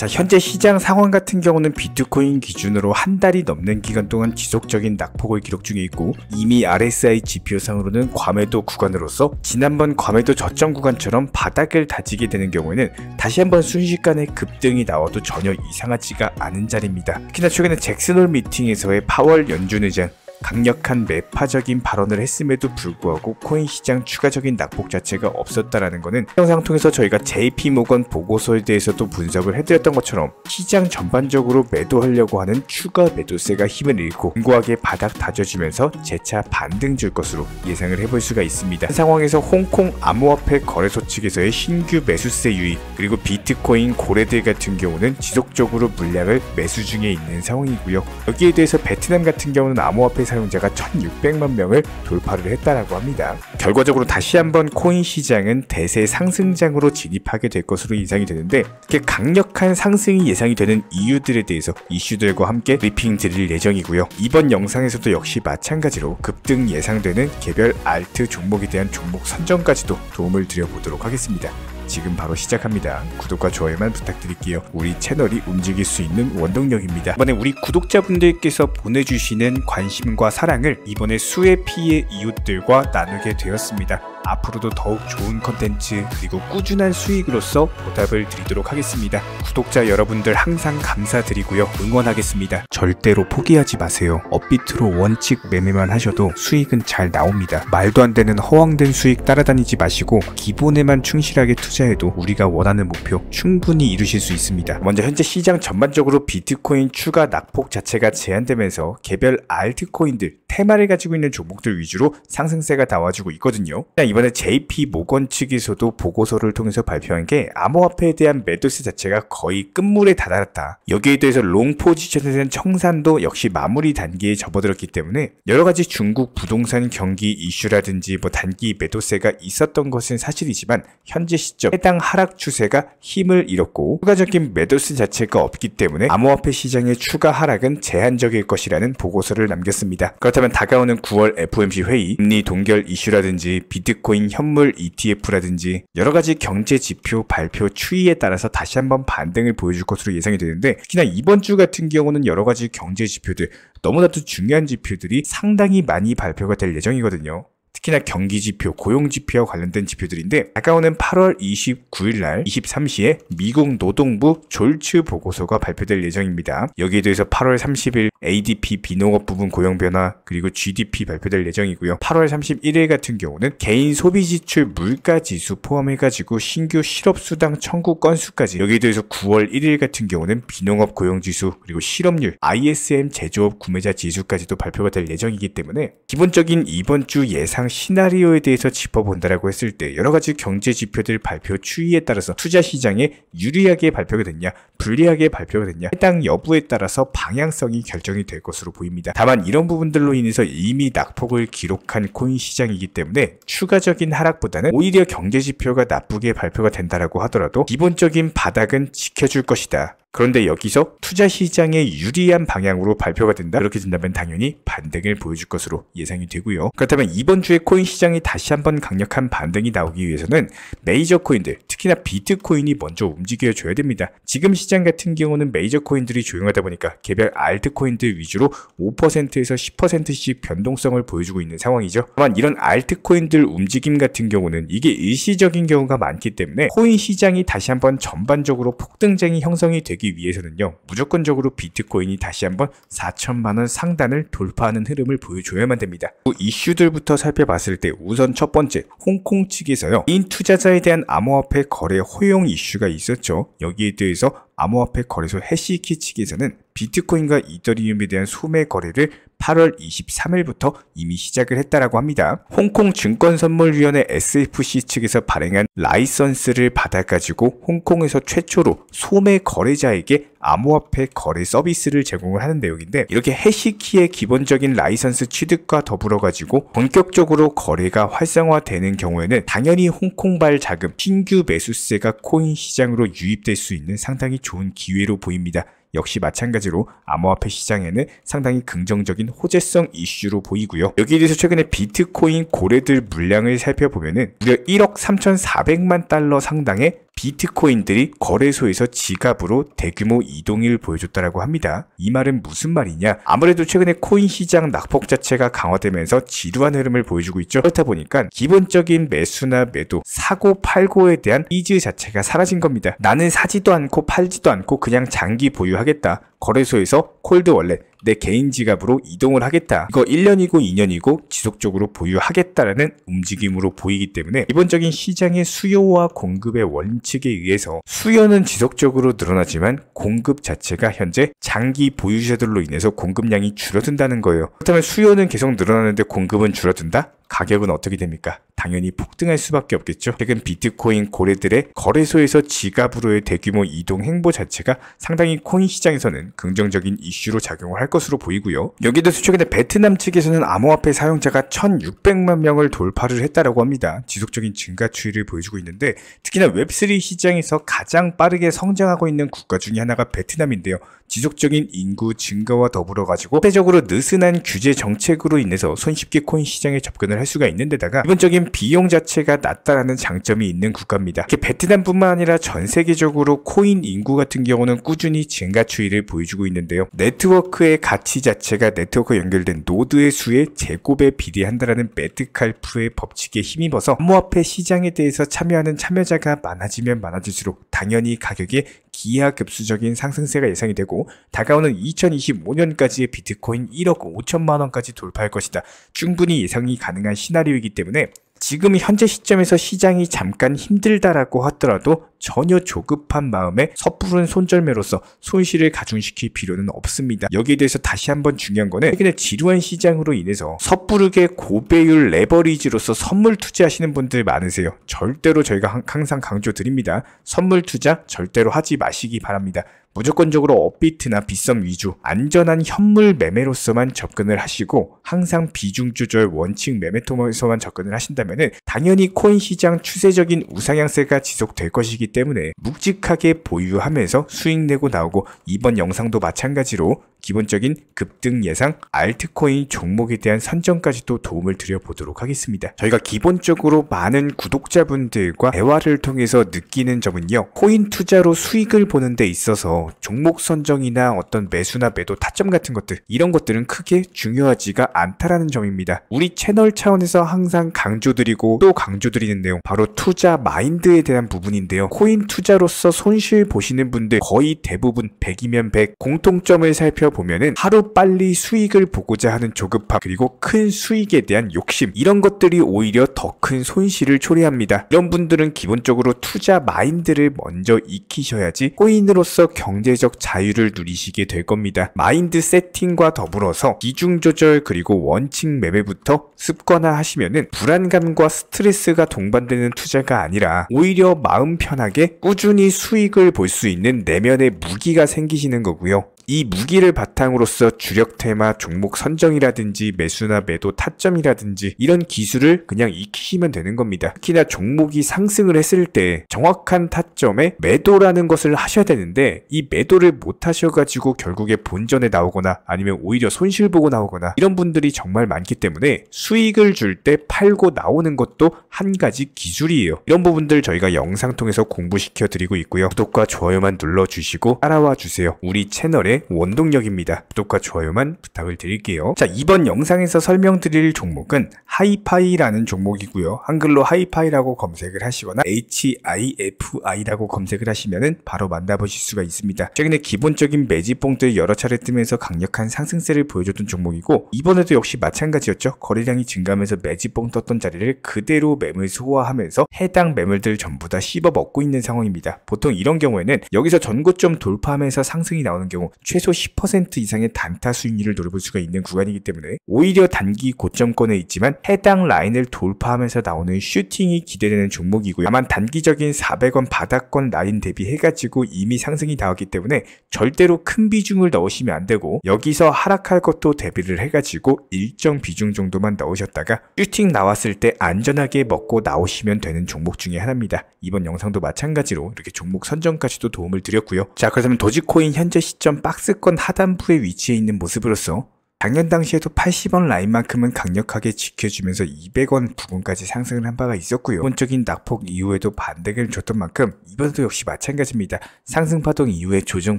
자, 현재 시장 상황 같은 경우는 비트코인 기준으로 한 달이 넘는 기간 동안 지속적인 낙폭을 기록 중에 있고, 이미 RSI 지표상으로는 과매도 구간으로서 지난번 과매도 저점 구간처럼 바닥을 다지게 되는 경우에는 다시 한번 순식간에 급등이 나와도 전혀 이상하지가 않은 자리입니다. 특히나 최근에 잭슨홀 미팅에서의 파월 연준 의장 강력한 매파적인 발언을 했음에도 불구하고 코인 시장 추가적인 낙폭 자체가 없었다라는 것은 영상 통해서 저희가 JP모건 보고서에 대해서도 분석을 해드렸던 것처럼 시장 전반적으로 매도하려고 하는 추가 매도세가 힘을 잃고 견고하게 바닥 다져주면서 재차 반등 줄 것으로 예상을 해볼 수가 있습니다. 현 상황에서 홍콩 암호화폐 거래소 측에서의 신규 매수세 유입, 그리고 비트코인 고래들 같은 경우는 지속적으로 물량을 매수 중에 있는 상황이고요. 여기에 대해서 베트남 같은 경우는 암호화폐 사용자가 1600만 명을 돌파를 했다라고 합니다. 결과적으로 다시 한번 코인 시장은 대세 상승장으로 진입하게 될 것으로 예상이 되는데, 이렇게 강력한 상승이 예상이 되는 이유들에 대해서 이슈들과 함께 브리핑 드릴 예정이고요. 이번 영상에서도 역시 마찬가지로 급등 예상되는 개별 알트 종목에 대한 종목 선정까지도 도움을 드려보도록 하겠습니다. 지금 바로 시작합니다. 구독과 좋아요만 부탁드릴게요. 우리 채널이 움직일 수 있는 원동력입니다. 이번에 우리 구독자분들께서 보내주시는 관심과 사랑을 이번에 수혜 피해 이웃들과 나누게 되었습니다. 앞으로도 더욱 좋은 컨텐츠 그리고 꾸준한 수익으로서 보답을 드리도록 하겠습니다. 구독자 여러분들 항상 감사드리고요. 응원하겠습니다. 절대로 포기하지 마세요. 업비트로 원칙 매매만 하셔도 수익은 잘 나옵니다. 말도 안 되는 허황된 수익 따라다니지 마시고 기본에만 충실하게 투자해도 우리가 원하는 목표 충분히 이루실 수 있습니다. 먼저 현재 시장 전반적으로 비트코인 추가 낙폭 자체가 제한되면서 개별 알트코인들, 테마를 가지고 있는 종목들 위주로 상승세가 나와주고 있거든요. 이번에 JP모건 측에서도 보고서를 통해서 발표한 게 암호화폐에 대한 매도세 자체가 거의 끝물에 다다랐다. 여기에 대해서 롱 포지션에 대한 청산도 역시 마무리 단계에 접어들었기 때문에 여러가지 중국 부동산 경기 이슈라든지 단기 매도세가 있었던 것은 사실이지만 현재 시점 해당 하락 추세가 힘을 잃었고 추가적인 매도세 자체가 없기 때문에 암호화폐 시장의 추가 하락은 제한적일 것이라는 보고서를 남겼습니다. 그렇다면 다가오는 9월 FOMC 회의, 금리 동결 이슈라든지 비트코인 현물 ETF라든지 여러가지 경제 지표 발표 추이에 따라서 다시 한번 반등을 보여줄 것으로 예상이 되는데, 특히나 이번 주 같은 경우는 여러가지 경제 지표들, 너무나도 중요한 지표들이 상당히 많이 발표가 될 예정이거든요. 특히나 경기지표, 고용지표와 관련된 지표들인데, 다가오는 8월 29일날 23시에 미국 노동부 졸츠 보고서가 발표될 예정입니다. 여기에 대해서 8월 30일 ADP 비농업 부분 고용 변화 그리고 GDP 발표될 예정이고요. 8월 31일 같은 경우는 개인 소비지출 물가지수 포함해가지고 신규 실업수당 청구 건수까지, 여기에 대해서 9월 1일 같은 경우는 비농업 고용지수 그리고 실업률, ISM 제조업 구매자 지수까지도 발표가 될 예정이기 때문에 기본적인 이번 주 예상 시나리오에 대해서 짚어본다라고 했을 때 여러가지 경제 지표들 발표 추이에 따라서 투자 시장에 유리하게 발표가 됐냐 불리하게 발표가 됐냐 해당 여부에 따라서 방향성이 결정이 될 것으로 보입니다. 다만 이런 부분들로 인해서 이미 낙폭을 기록한 코인 시장이기 때문에 추가적인 하락보다는 오히려 경제 지표가 나쁘게 발표가 된다라고 하더라도 기본적인 바닥은 지켜줄 것이다. 그런데 여기서 투자 시장에 유리한 방향으로 발표가 된다? 그렇게 된다면 당연히 반등을 보여줄 것으로 예상이 되고요. 그렇다면 이번 주에 코인 시장이 다시 한번 강력한 반등이 나오기 위해서는 메이저 코인들, 특히나 비트코인이 먼저 움직여줘야 됩니다. 지금 시장 같은 경우는 메이저 코인들이 조용하다 보니까 개별 알트코인들 위주로 5%에서 10%씩 변동성을 보여주고 있는 상황이죠. 다만 이런 알트코인들 움직임 같은 경우는 이게 일시적인 경우가 많기 때문에 코인 시장이 다시 한번 전반적으로 폭등장이 형성이 되기 위해서는요, 무조건적으로 비트코인이 다시 한번 4천만원 상단을 돌파하는 흐름을 보여줘야만 됩니다. 이슈들부터 살펴봤을 때 우선 첫 번째, 홍콩 측에서요, 개인 투자자에 대한 암호화폐 거래 허용 이슈가 있었죠. 여기에 대해서 암호화폐 거래소 해시키 측에서는 비트코인과 이더리움에 대한 소매 거래를 8월 23일부터 이미 시작을 했다라고 합니다. 홍콩 증권선물위원회 SFC 측에서 발행한 라이선스를 받아가지고 홍콩에서 최초로 소매 거래자에게 암호화폐 거래 서비스를 제공을 하는 내용인데, 이렇게 해시키의 기본적인 라이선스 취득과 더불어 가지고 본격적으로 거래가 활성화되는 경우에는 당연히 홍콩발 자금, 신규 매수세가 코인 시장으로 유입될 수 있는 상당히 좋은 기회로 보입니다. 역시 마찬가지로 암호화폐 시장에는 상당히 긍정적인 호재성 이슈로 보이고요. 여기에 대해서 최근에 비트코인 고래들 물량을 살펴보면은 무려 1억 3,400만 달러 상당의 비트코인들이 거래소에서 지갑으로 대규모 이동을 보여줬다라고 합니다. 이 말은 무슨 말이냐? 아무래도 최근에 코인 시장 낙폭 자체가 강화되면서 지루한 흐름을 보여주고 있죠. 그렇다 보니까 기본적인 매수나 매도, 사고 팔고에 대한 니즈 자체가 사라진 겁니다. 나는 사지도 않고 팔지도 않고 그냥 장기 보유하겠다. 거래소에서 콜드 월렛, 내 개인 지갑으로 이동을 하겠다. 이거 1년이고 2년이고 지속적으로 보유하겠다라는 움직임으로 보이기 때문에 기본적인 시장의 수요와 공급의 원칙에 의해서 수요는 지속적으로 늘어나지만 공급 자체가 현재 장기 보유자들로 인해서 공급량이 줄어든다는 거예요. 그렇다면 수요는 계속 늘어나는데 공급은 줄어든다? 가격은 어떻게 됩니까? 당연히 폭등할 수밖에 없겠죠. 최근 비트코인 고래들의 거래소에서 지갑으로의 대규모 이동 행보 자체가 상당히 코인 시장에서는 긍정적인 이슈로 작용을 할 것으로 보이고요. 여기에 대해서 최근에 베트남 측에서는 암호화폐 사용자가 1,600만 명을 돌파를 했다라고 합니다. 지속적인 증가 추이를 보여주고 있는데 특히나 웹3 시장에서 가장 빠르게 성장하고 있는 국가 중에 하나가 베트남인데요. 지속적인 인구 증가와 더불어 가지고 상대적으로 느슨한 규제 정책으로 인해서 손쉽게 코인 시장에 접근을 할 수가 있는 데다가 기본적인 비용 자체가 낮다라는 장점이 있는 국가입니다. 이렇게 베트남뿐만 아니라 전 세계적으로 코인 인구 같은 경우는 꾸준히 증가 추이를 보여주고 있는데요. 네트워크의 가치 자체가 네트워크 연결된 노드의 수의 제곱에 비례한다라는 매드칼프의 법칙에 힘입어서 암호화폐 시장에 대해서 참여하는 참여자가 많아지면 많아질수록 당연히 가격에 기하급수적인 상승세가 예상이 되고 다가오는 2025년까지의 비트코인 1억 5천만 원까지 돌파할 것이다. 충분히 예상이 가능한 시나리오이기 때문에 지금 현재 시점에서 시장이 잠깐 힘들다라고 하더라도 전혀 조급한 마음에 섣부른 손절매로서 손실을 가중시킬 필요는 없습니다. 여기에 대해서 다시 한번 중요한 거는 최근에 지루한 시장으로 인해서 섣부르게 고배율 레버리지로서 선물 투자하시는 분들 많으세요. 절대로 저희가 항상 강조드립니다. 선물 투자 절대로 하지 마시기 바랍니다. 무조건적으로 업비트나 빗썸 위주 안전한 현물 매매로서만 접근을 하시고 항상 비중 조절 원칙 매매 통해서만 접근을 하신다면 당연히 코인 시장 추세적인 우상향세가 지속될 것이기 때문에 묵직하게 보유하면서 수익 내고 나오고 이번 영상도 마찬가지로 기본적인 급등 예상, 알트코인 종목에 대한 선정까지도 도움을 드려보도록 하겠습니다. 저희가 기본적으로 많은 구독자분들과 대화를 통해서 느끼는 점은요. 코인 투자로 수익을 보는 데 있어서 종목 선정이나 어떤 매수나 매도 타점 같은 것들 이런 것들은 크게 중요하지가 않다라는 점입니다. 우리 채널 차원에서 항상 강조드리고 또 강조드리는 내용 바로 투자 마인드에 대한 부분인데요. 코인 투자로서 손실 보시는 분들 거의 대부분 100이면 100 공통점을 살펴보면은 하루빨리 수익을 보고자 하는 조급함 그리고 큰 수익에 대한 욕심 이런 것들이 오히려 더 큰 손실을 초래합니다. 이런 분들은 기본적으로 투자 마인드를 먼저 익히셔야지 코인으로서 경제적 자유를 누리시게 될 겁니다. 마인드 세팅과 더불어서 비중 조절 그리고 원칙 매매부터 습관화하시면은 불안감과 스트레스가 동반되는 투자가 아니라 오히려 마음 편하게 꾸준히 수익을 볼 수 있는 내면의 무기가 생기시는 거고요. 이 무기를 바탕으로서 주력 테마 종목 선정이라든지 매수나 매도 타점이라든지 이런 기술을 그냥 익히시면 되는 겁니다. 특히나 종목이 상승을 했을 때 정확한 타점에 매도라는 것을 하셔야 되는데 이 매도를 못 하셔가지고 결국에 본전에 나오거나 아니면 오히려 손실 보고 나오거나 이런 분들이 정말 많기 때문에 수익을 줄 때 팔고 나오는 것도 한 가지 기술이에요. 이런 부분들 저희가 영상 통해서 공부시켜 드리고 있고요. 구독과 좋아요만 눌러주시고 따라와 주세요. 우리 채널의 원동력입니다. 구독과 좋아요만 부탁을 드릴게요. 자, 이번 영상에서 설명드릴 종목은 하이파이라는 종목이고요. 한글로 하이파이라고 검색을 하시거나 HIFI라고 검색을 하시면 바로 만나보실 수가 있습니다. 최근에 기본적인 매집봉들 여러 차례 뜨면서 강력한 상승세를 보여줬던 종목이고 이번에도 역시 마찬가지였죠. 거래량이 증가하면서 매집봉 떴던 자리를 그대로 매물 소화하면서 해당 매물들 전부 다 씹어 먹고 있는 상황입니다. 보통 이런 경우에는 여기서 전고점 돌파하면서 상승이 나오는 경우 최소 10% 이상의 단타 수익률을 노려볼 수가 있는 구간이기 때문에 오히려 단기 고점권에 있지만 해당 라인을 돌파하면서 나오는 슈팅이 기대되는 종목이고요. 다만 단기적인 400원 바닥권 라인 대비해가지고 이미 상승이 나왔기 때문에 절대로 큰 비중을 넣으시면 안 되고 여기서 하락할 것도 대비를 해가지고 일정 비중 정도만 넣으셨다가 슈팅 나왔을 때 안전하게 먹고 나오시면 되는 종목 중에 하나입니다. 이번 영상도 마찬가지로 이렇게 종목 선정까지도 도움을 드렸고요. 자, 그렇다면 도지코인 현재 시점 박스권 하단부에 위치해 있는 모습으로서 작년 당시에도 80원 라인만큼은 강력하게 지켜주면서 200원 부근까지 상승을 한 바가 있었고요. 기본적인 낙폭 이후에도 반등을 줬던 만큼 이번에도 역시 마찬가지입니다. 상승 파동 이후에 조정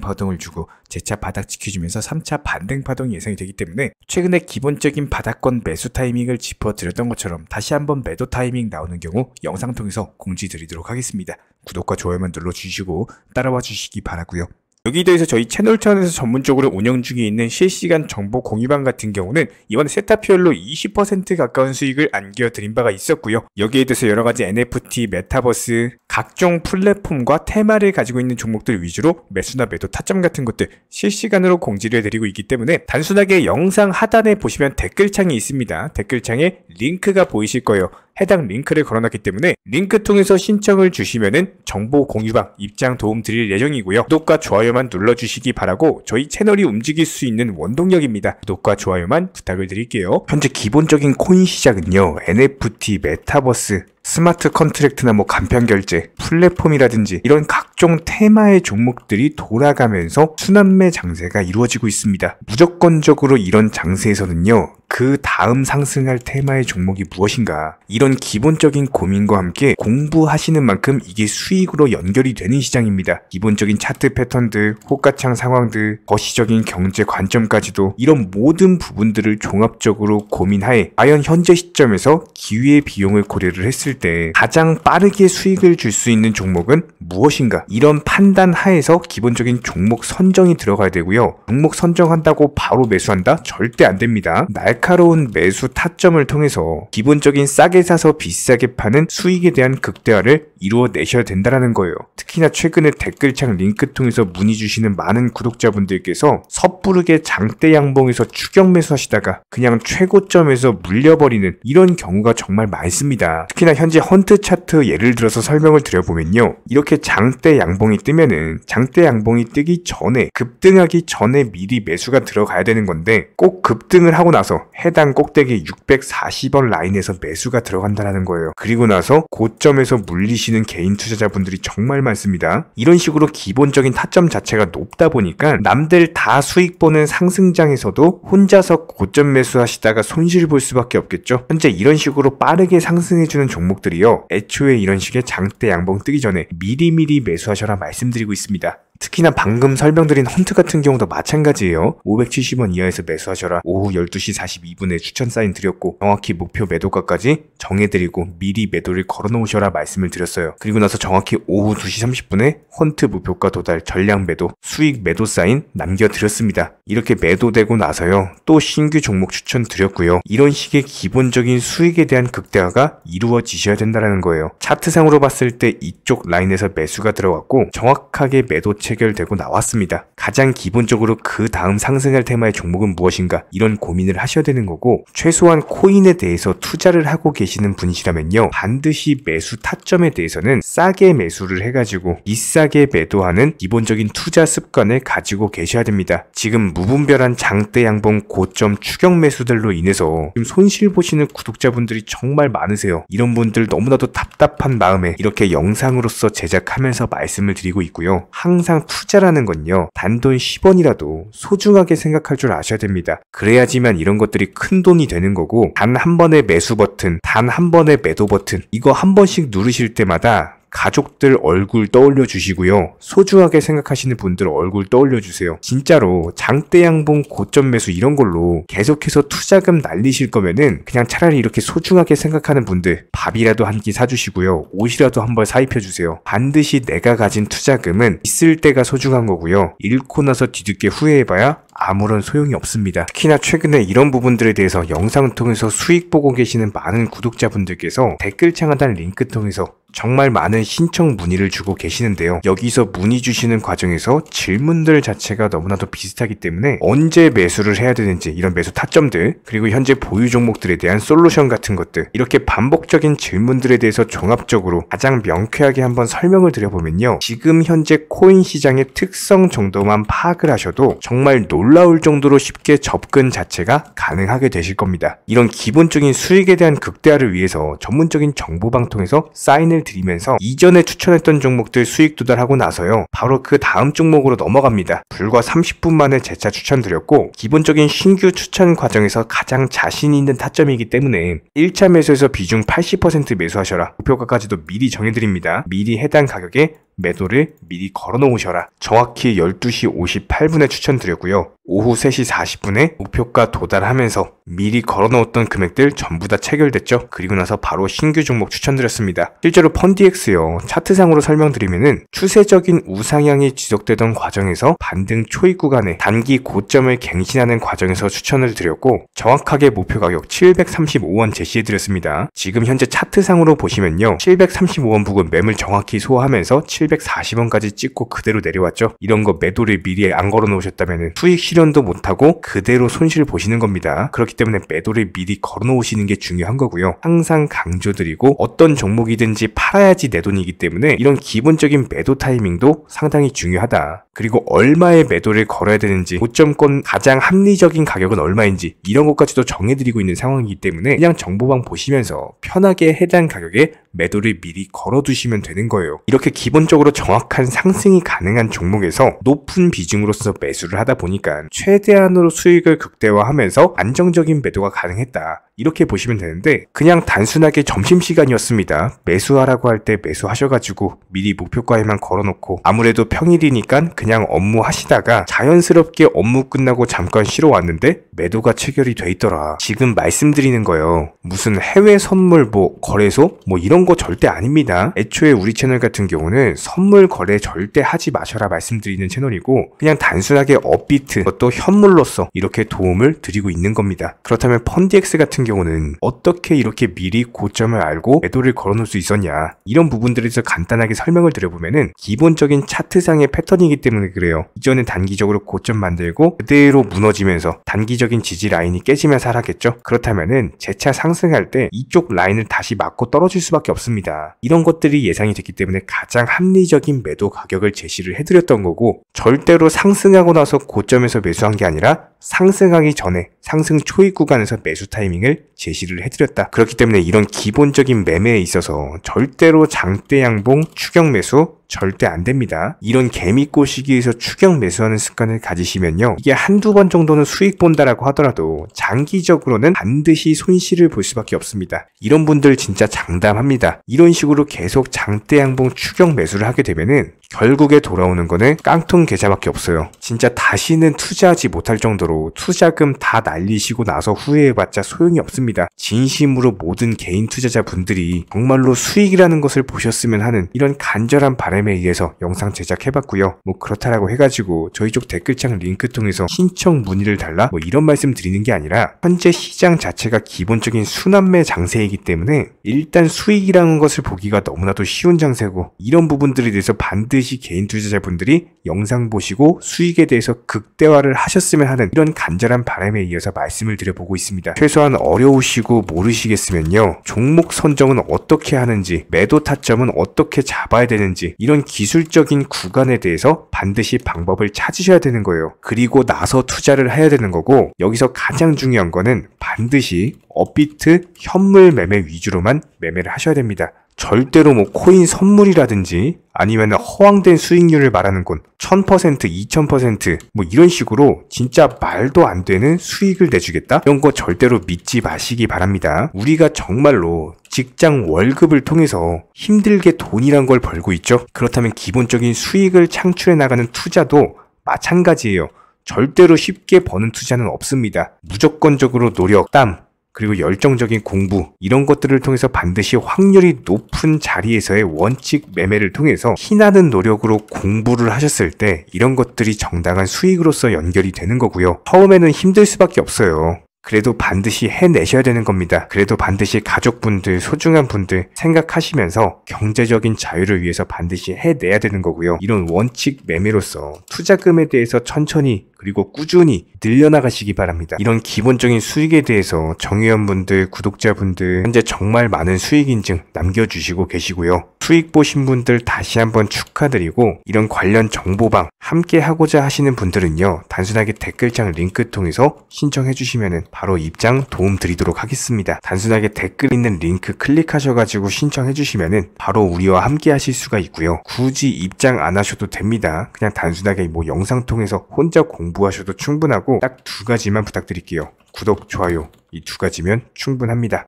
파동을 주고 재차 바닥 지켜주면서 3차 반등 파동이 예상이 되기 때문에 최근에 기본적인 바닥권 매수 타이밍을 짚어드렸던 것처럼 다시 한번 매도 타이밍 나오는 경우 영상 통해서 공지 드리도록 하겠습니다. 구독과 좋아요만 눌러주시고 따라와 주시기 바라고요. 여기에 대해서 저희 채널 차원에서 전문적으로 운영 중에 있는 실시간 정보 공유방 같은 경우는 이번에 세타피얼로 20% 가까운 수익을 안겨드린 바가 있었고요. 여기에 대해서 여러가지 NFT, 메타버스, 각종 플랫폼과 테마를 가지고 있는 종목들 위주로 매수나 매도 타점 같은 것들 실시간으로 공지를 해드리고 있기 때문에 단순하게 영상 하단에 보시면 댓글창이 있습니다. 댓글창에 링크가 보이실 거예요. 해당 링크를 걸어놨기 때문에 링크 통해서 신청을 주시면은 정보 공유방 입장 도움 드릴 예정이고요. 구독과 좋아요만 눌러주시기 바라고 저희 채널이 움직일 수 있는 원동력입니다. 구독과 좋아요만 부탁을 드릴게요. 현재 기본적인 코인 시장은요, NFT, 메타버스, 스마트 컨트랙트나 간편 결제, 플랫폼이라든지 이런 각종 테마의 종목들이 돌아가면서 순환매 장세가 이루어지고 있습니다. 무조건적으로 이런 장세에서는요, 그 다음 상승할 테마의 종목이 무엇인가, 이런 기본적인 고민과 함께 공부하시는 만큼 이게 수익으로 연결이 되는 시장입니다. 기본적인 차트 패턴들, 호가창 상황들, 거시적인 경제 관점까지도 이런 모든 부분들을 종합적으로 고민하에 과연 현재 시점에서 기회의 비용을 고려를 했을 때 가장 빠르게 수익을 줄 수 있는 종목은 무엇인가, 이런 판단 하에서 기본적인 종목 선정이 들어가야 되고요. 종목 선정한다고 바로 매수한다? 절대 안 됩니다. 날카로운 매수 타점을 통해서 기본적인 싸게 사서 비싸게 파는 수익에 대한 극대화를 이루어내셔야 된다는 거예요. 특히나 최근에 댓글창 링크 통해서 문의 주시는 많은 구독자분들께서 섣부르게 장대 양봉에서 추격 매수하시다가 그냥 최고점에서 물려버리는 이런 경우가 정말 많습니다. 특히나 현재 헌트 차트 예를 들어서 설명을 드려보면요, 이렇게 장대 양봉이 뜨면은 장대 양봉이 뜨기 전에, 급등하기 전에 미리 매수가 들어가야 되는 건데 꼭 급등을 하고 나서 해당 꼭대기 640원 라인에서 매수가 들어간다는 거예요. 그리고 나서 고점에서 물리시는 개인 투자자분들이 정말 많습니다. 이런 식으로 기본적인 타점 자체가 높다 보니까 남들 다 수익 보는 상승장에서도 혼자서 고점 매수하시다가 손실 볼 수밖에 없겠죠. 현재 이런 식으로 빠르게 상승해주는 종목들이요, 애초에 이런 식의 장대 양봉 뜨기 전에 미리미리 매수하셔라 말씀드리고 있습니다. 특히나 방금 설명드린 헌트 같은 경우도 마찬가지예요. 570원 이하에서 매수하셔라. 오후 12시 42분에 추천 사인 드렸고 정확히 목표 매도가까지 정해드리고 미리 매도를 걸어놓으셔라 말씀을 드렸어요. 그리고 나서 정확히 오후 2시 30분에 헌트 목표가 도달 전량 매도, 수익 매도 사인 남겨드렸습니다. 이렇게 매도되고 나서요, 또 신규 종목 추천 드렸고요. 이런 식의 기본적인 수익에 대한 극대화가 이루어지셔야 된다는 거예요. 차트상으로 봤을 때 이쪽 라인에서 매수가 들어갔고 정확하게 매도 체결되고 나왔습니다. 가장 기본적으로 그 다음 상승할 테마의 종목은 무엇인가, 이런 고민을 하셔야 되는 거고, 최소한 코인에 대해서 투자를 하고 계시는 분이시라면요, 반드시 매수 타점에 대해서는 싸게 매수를 해가지고 비싸게 매도하는 기본적인 투자 습관을 가지고 계셔야 됩니다. 지금 무분별한 장대 양봉 고점 추격 매수들로 인해서 지금 손실 보시는 구독자분들이 정말 많으세요. 이런 분들 너무나도 답답한 마음에 이렇게 영상으로서 제작하면서 말씀을 드리고 있고요. 항상 투자라는 건요, 단돈 10원이라도 소중하게 생각할 줄 아셔야 됩니다. 그래야지만 이런 것들이 큰 돈이 되는 거고, 단 한 번의 매수 버튼, 단 한 번의 매도 버튼, 이거 한 번씩 누르실 때마다 가족들 얼굴 떠올려 주시고요, 소중하게 생각하시는 분들 얼굴 떠올려 주세요. 진짜로 장대 양봉 고점 매수 이런 걸로 계속해서 투자금 날리실 거면은 그냥 차라리 이렇게 소중하게 생각하는 분들 밥이라도 한 끼 사주시고요, 옷이라도 한 벌 사입혀 주세요. 반드시 내가 가진 투자금은 있을 때가 소중한 거고요, 잃고 나서 뒤늦게 후회해봐야 아무런 소용이 없습니다. 특히나 최근에 이런 부분들에 대해서 영상을 통해서 수익 보고 계시는 많은 구독자분들께서 댓글창 하단 링크 통해서 정말 많은 신청 문의를 주고 계시는데요. 여기서 문의 주시는 과정에서 질문들 자체가 너무나도 비슷하기 때문에 언제 매수를 해야 되는지, 이런 매수 타점들, 그리고 현재 보유 종목들에 대한 솔루션 같은 것들, 이렇게 반복적인 질문들에 대해서 종합적으로 가장 명쾌하게 한번 설명을 드려보면요, 지금 현재 코인 시장의 특성 정도만 파악을 하셔도 정말 놀라운 놀라울 정도로 쉽게 접근 자체가 가능하게 되실 겁니다. 이런 기본적인 수익에 대한 극대화를 위해서 전문적인 정보방통에서 사인을 드리면서 이전에 추천했던 종목들 수익 도달하고 나서요, 바로 그 다음 종목으로 넘어갑니다. 불과 30분 만에 재차 추천드렸고, 기본적인 신규 추천 과정에서 가장 자신 있는 타점이기 때문에 1차 매수에서 비중 80% 매수하셔라, 목표가까지도 미리 정해드립니다. 미리 해당 가격에 매도를 미리 걸어 놓으셔라. 정확히 12시 58분에 추천드렸고요. 오후 3시 40분에 목표가 도달하면서 미리 걸어 놓았던 금액들 전부 다 체결됐죠. 그리고 나서 바로 신규 종목 추천드렸습니다. 실제로 펀디엑스요, 차트상으로 설명드리면은 추세적인 우상향이 지속되던 과정에서 반등 초입 구간에 단기 고점을 갱신하는 과정에서 추천을 드렸고, 정확하게 목표 가격 735원 제시해드렸습니다. 지금 현재 차트상으로 보시면요, 735원 부근 매물 정확히 소화하면서 740원까지 찍고 그대로 내려왔죠. 이런 거 매도를 미리 안 걸어 놓으셨다면 수익 실현도 못하고 그대로 손실 보시는 겁니다. 그렇기 때문에 매도를 미리 걸어 놓으시는 게 중요한 거고요. 항상 강조드리고, 어떤 종목이든지 팔아야지 내 돈이기 때문에 이런 기본적인 매도 타이밍도 상당히 중요하다. 그리고 얼마의 매도를 걸어야 되는지, 고점권 가장 합리적인 가격은 얼마인지 이런 것까지도 정해드리고 있는 상황이기 때문에 그냥 정보방 보시면서 편하게 해당 가격에 매도를 미리 걸어두시면 되는 거예요. 이렇게 기본적으로 정확한 상승이 가능한 종목에서 높은 비중으로서 매수를 하다 보니까 최대한으로 수익을 극대화하면서 안정적인 매도가 가능했다, 이렇게 보시면 되는데, 그냥 단순하게 점심시간이었습니다, 매수하라고 할 때 매수하셔가지고 미리 목표가에만 걸어놓고 아무래도 평일이니까 그냥 업무 하시다가 자연스럽게 업무 끝나고 잠깐 쉬러 왔는데 매도가 체결이 돼 있더라. 지금 말씀드리는 거예요, 무슨 해외 선물 거래소 이런 거 절대 아닙니다. 애초에 우리 채널 같은 경우는 선물 거래 절대 하지 마셔라 말씀드리는 채널이고, 그냥 단순하게 업비트, 또 현물로서 이렇게 도움을 드리고 있는 겁니다. 그렇다면 펀디엑스 같은 경우는 어떻게 이렇게 미리 고점을 알고 매도를 걸어놓을 수 있었냐, 이런 부분들에 대해서 간단하게 설명을 드려보면은 기본적인 차트상의 패턴이기 때문에 그래요. 이전에 단기적으로 고점 만들고 그대로 무너지면서 단기적인 지지 라인이 깨지면서 하락했죠. 그렇다면은 재차 상승할 때 이쪽 라인을 다시 맞고 떨어질 수밖에 없습니다. 이런 것들이 예상이 됐기 때문에 가장 합리적인 매도 가격을 제시를 해드렸던 거고, 절대로 상승하고 나서 고점에서 매수한 게 아니라 상승하기 전에 상승 초입 구간에서 매수 타이밍을 제시를 해드렸다. 그렇기 때문에 이런 기본적인 매매에 있어서 절대로 장대 양봉 추격 매수 절대 안 됩니다. 이런 개미꼬 시기에서 추격 매수하는 습관을 가지시면요, 이게 한두 번 정도는 수익 본다라고 하더라도 장기적으로는 반드시 손실을 볼 수밖에 없습니다. 이런 분들 진짜 장담합니다. 이런 식으로 계속 장대 양봉 추격 매수를 하게 되면은 결국에 돌아오는 거는 깡통 계좌밖에 없어요. 진짜 다시는 투자하지 못할 정도로 투자금 다 날리시고 나서 후회해봤자 소용이 없습니다. 진심으로 모든 개인 투자자분들이 정말로 수익이라는 것을 보셨으면 하는 이런 간절한 바람에 의해서 영상 제작해봤고요. 그렇다라고 해가지고 저희 쪽 댓글창 링크 통해서 신청 문의를 달라 이런 말씀 드리는 게 아니라, 현재 시장 자체가 기본적인 순환매 장세이기 때문에 일단 수익이라는 것을 보기가 너무나도 쉬운 장세고, 이런 부분들에 대해서 반드시 개인 투자자분들이 영상 보시고 수익에 대해서 극대화를 하셨으면 하는 이런 간절한 바람에 이어서 말씀을 드려보고 있습니다. 최소한 어려우시고 모르시겠으면요, 종목 선정은 어떻게 하는지, 매도 타점은 어떻게 잡아야 되는지, 이런 기술적인 구간에 대해서 반드시 방법을 찾으셔야 되는 거예요. 그리고 나서 투자를 해야 되는 거고, 여기서 가장 중요한 거는 반드시 업비트 현물 매매 위주로만 매매를 하셔야 됩니다. 절대로 코인 선물이라든지 아니면 허황된 수익률을 말하는 건 1000%, 2000% 이런 식으로 진짜 말도 안 되는 수익을 내주겠다? 이런 거 절대로 믿지 마시기 바랍니다. 우리가 정말로 직장 월급을 통해서 힘들게 돈이란 걸 벌고 있죠. 그렇다면 기본적인 수익을 창출해 나가는 투자도 마찬가지예요. 절대로 쉽게 버는 투자는 없습니다. 무조건적으로 노력, 땀, 그리고 열정적인 공부, 이런 것들을 통해서 반드시 확률이 높은 자리에서의 원칙 매매를 통해서 희나는 노력으로 공부를 하셨을 때 이런 것들이 정당한 수익으로서 연결이 되는 거고요. 처음에는 힘들 수밖에 없어요. 그래도 반드시 해내셔야 되는 겁니다. 그래도 반드시 가족분들, 소중한 분들 생각하시면서 경제적인 자유를 위해서 반드시 해내야 되는 거고요. 이런 원칙 매매로서 투자금에 대해서 천천히 그리고 꾸준히 늘려나가시기 바랍니다. 이런 기본적인 수익에 대해서 정의원분들, 구독자분들 현재 정말 많은 수익 인증 남겨주시고 계시고요. 수익 보신 분들 다시 한번 축하드리고, 이런 관련 정보방 함께 하고자 하시는 분들은요, 단순하게 댓글창 링크 통해서 신청해 주시면 바로 입장 도움 드리도록 하겠습니다. 단순하게 댓글 있는 링크 클릭하셔가지고 신청해 주시면 바로 우리와 함께 하실 수가 있고요. 굳이 입장 안 하셔도 됩니다. 그냥 단순하게 뭐 영상 통해서 혼자 공부하셔도 충분하고 딱 두 가지만 부탁드릴게요. 구독, 좋아요, 이 두 가지면 충분합니다.